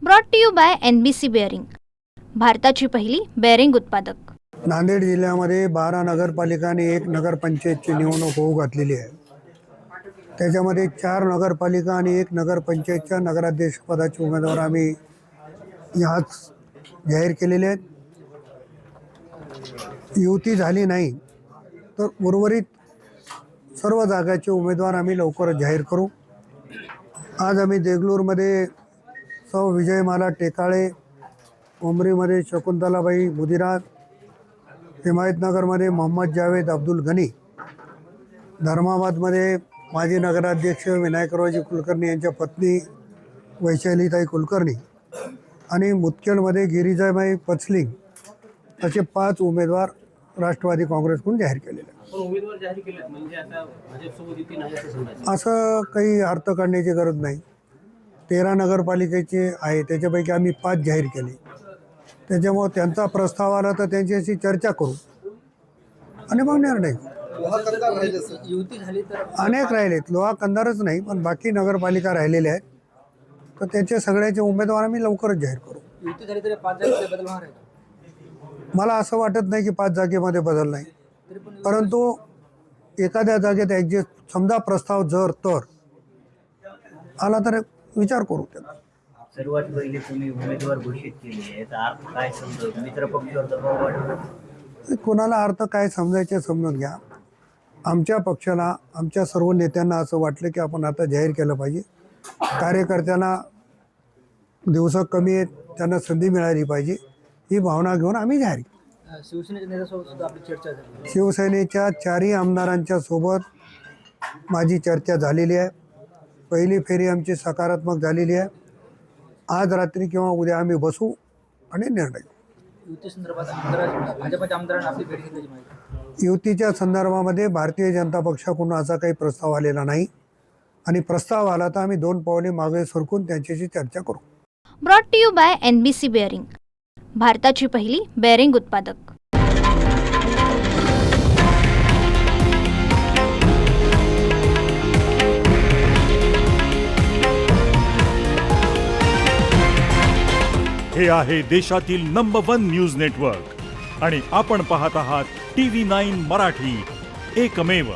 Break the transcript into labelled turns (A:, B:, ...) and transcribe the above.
A: Brought to you by NBC bearing, भारताची पहिली bearing उत्पादक।
B: नांदेड जिल्ह्यामध्ये 12 नगरपालिका आणि 1 नगरपंचायतची निवडणूक होऊ घातलेली आहे। त्याच्यामध्ये 4 नगरपालिका आणि 1 नगरपंचायतच्या नगराध्यक्षपदाचे उमेदवार आम्ही ह्याच जाहीर केलेले आहेत। युती झाली नाही तर उर्वरित सर्व जागाचे उमेदवार आम्ही लवकरच जाहीर करू। आज आम्ही देगलूरमध्ये सौ विजयमाला टेकाळे, उमरीमध्ये शकुंतलाबाई मुदिराज, हिमायतनगरमध्ये मोहम्मद जावेद अब्दुल गनी, धर्माबादमध्ये माजी नगराध्यक्ष विनायकरावजी कुलकर्णी यांच्या पत्नी वैशालीताई कुलकर्णी आणि मुदखेडमध्ये गिरिजाबाई पचलिंग असे 5 उमेदवार राष्ट्रवादी काँग्रेसकडून जाहीर केलेले आहेत।
C: उमेदवार जाहीर केले म्हणजे आता भाजपसोबत युती नाही असं समजायचं?
B: असं काही अर्थ काढण्याची गरज नाही। 13 नगरपालिकेचे आहे, त्याच्यापैकी आम्ही 5 जाहीर केले। त्याच्यामुळे त्यांचा प्रस्ताव आला तर त्यांच्याशी चर्चा करू आणि मग निर्णय
C: युती झाली तर
B: अनेक राहिलेत, लोहा कंधारच नाही पण बाकी नगरपालिका राहिलेल्या आहेत, तर त्याचे सगळ्याचे उमेदवार आम्ही लवकरच जाहीर करू।
C: युती झाली तरी 5 जागेत बदल होणार आहे का?
B: मला असं वाटत नाही की 5 जागेमध्ये बदल नाही, परंतु एखाद्या जागेत ॲडजस्ट समजा प्रस्ताव जर तर आला तर विचार करू त्याला।
D: सर्वात पहिले तुम्ही उमेदवार घोषित केले, याचा अर्थ काय समजतो? मित्र पक्षावर दबाव वाढवणं,
B: कोणाला अर्थ काय समजायचे समजून घ्या। आमच्या पक्षाला, आमच्या सर्व नेत्यांना असं वाटलं की आपण आता जाहीर केलं पाहिजे। कार्यकर्त्यांना दिवस कमी आहेत, त्यांना संधी मिळाली पाहिजे, ही भावना घेऊन आम्ही जाहीर केलं।
C: शिवसेनेच्या नेत्यासोबत सुद्धा आपली चर्चा झाली।
B: शिवसेनेच्या 4ही आमदारांच्या सोबत माझी चर्चा झालेली आहे। पहिली फेरी आमची सकारात्मक झालेली आहे। आज रात्री किंवा उद्या आम्ही बसू आणि निर्णय घेऊ।
C: युती संदर्भात भाजपच्या आमदारांना आपली भेट घेतल्याची माहिती?
B: युतीच्या संदर्भामध्ये भारतीय जनता पक्षाकडून असा काही प्रस्ताव आलेला नाही आणि प्रस्ताव आला तर आम्ही 2 पावले मागे सरकून त्यांच्याशी चर्चा करू।
A: Brought to you by NBC bearing, भारताची पहिली बेअरिंग उत्पादक।
E: हे आहे देशातील नंबर 1 न्यूज नेटवर्क आणि आपण पाहत आहात TV9 मराठी, एकमेव।